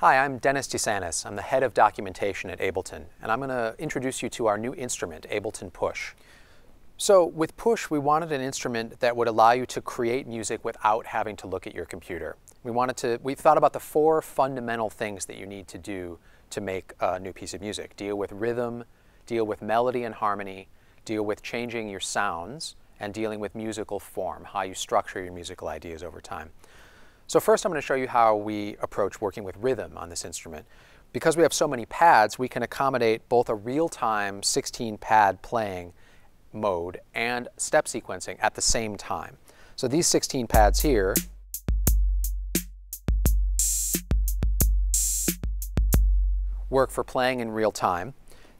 Hi, I'm DeSantis. I'm the head of documentation at Ableton, and I'm going to introduce you to our new instrument, Ableton Push. So with Push, we wanted an instrument that would allow you to create music without having to look at your computer. We've thought about the 4 fundamental things that you need to do to make a new piece of music. Deal with rhythm, deal with melody and harmony, deal with changing your sounds, and dealing with musical form, how you structure your musical ideas over time. So first I'm going to show you how we approach working with rhythm on this instrument. Because we have so many pads, we can accommodate both a real-time 16-pad playing mode and step sequencing at the same time. So these 16 pads here work for playing in real time.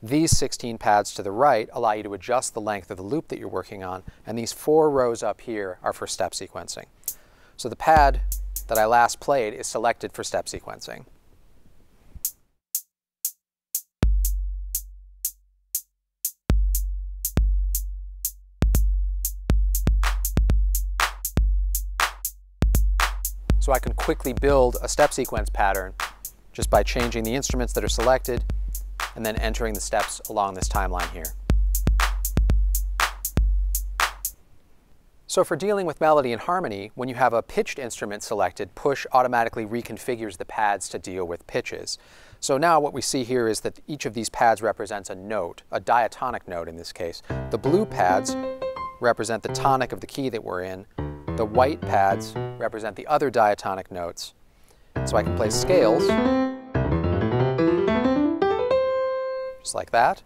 These 16 pads to the right allow you to adjust the length of the loop that you're working on, and these 4 rows up here are for step sequencing. So the pad that I last played is selected for step sequencing. So I can quickly build a step sequence pattern just by changing the instruments that are selected and then entering the steps along this timeline here. So for dealing with melody and harmony, when you have a pitched instrument selected, Push automatically reconfigures the pads to deal with pitches. So now what we see here is that each of these pads represents a note, a diatonic note in this case. The blue pads represent the tonic of the key that we're in. The white pads represent the other diatonic notes. So I can play scales, just like that.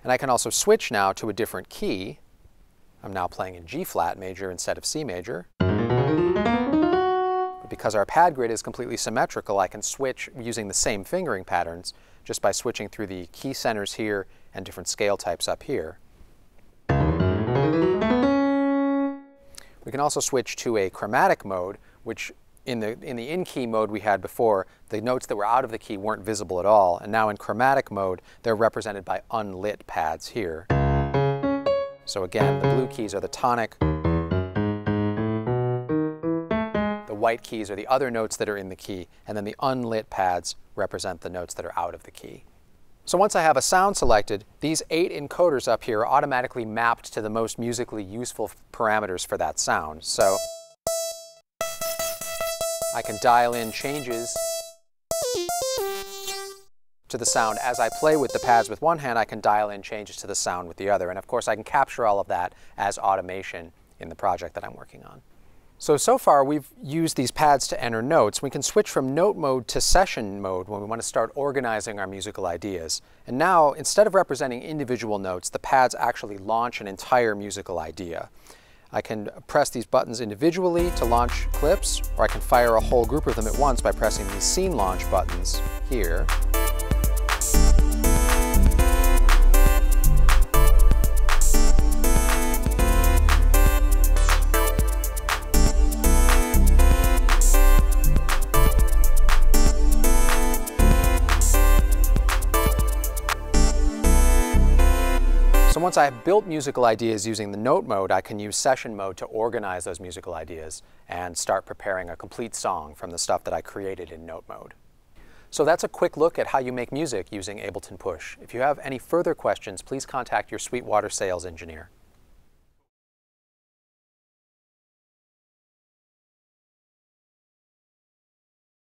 And I can also switch now to a different key. I'm now playing in G flat major instead of C major. But because our pad grid is completely symmetrical, I can switch using the same fingering patterns just by switching through the key centers here and different scale types up here. We can also switch to a chromatic mode, which in the in-key mode we had before, the notes that were out of the key weren't visible at all. And now in chromatic mode, they're represented by unlit pads here. So again, the blue keys are the tonic. The white keys are the other notes that are in the key. And then the unlit pads represent the notes that are out of the key. So once I have a sound selected, these 8 encoders up here are automatically mapped to the most musically useful parameters for that sound. So I can dial in changes to the sound. As I play with the pads with one hand, I can dial in changes to the sound with the other. And of course, I can capture all of that as automation in the project that I'm working on. So far we've used these pads to enter notes. We can switch from note mode to session mode when we want to start organizing our musical ideas. And now, instead of representing individual notes, the pads actually launch an entire musical idea. I can press these buttons individually to launch clips, or I can fire a whole group of them at once by pressing these scene launch buttons here. So once I have built musical ideas using the note mode, I can use session mode to organize those musical ideas and start preparing a complete song from the stuff that I created in note mode. So that's a quick look at how you make music using Ableton Push. If you have any further questions, please contact your Sweetwater sales engineer.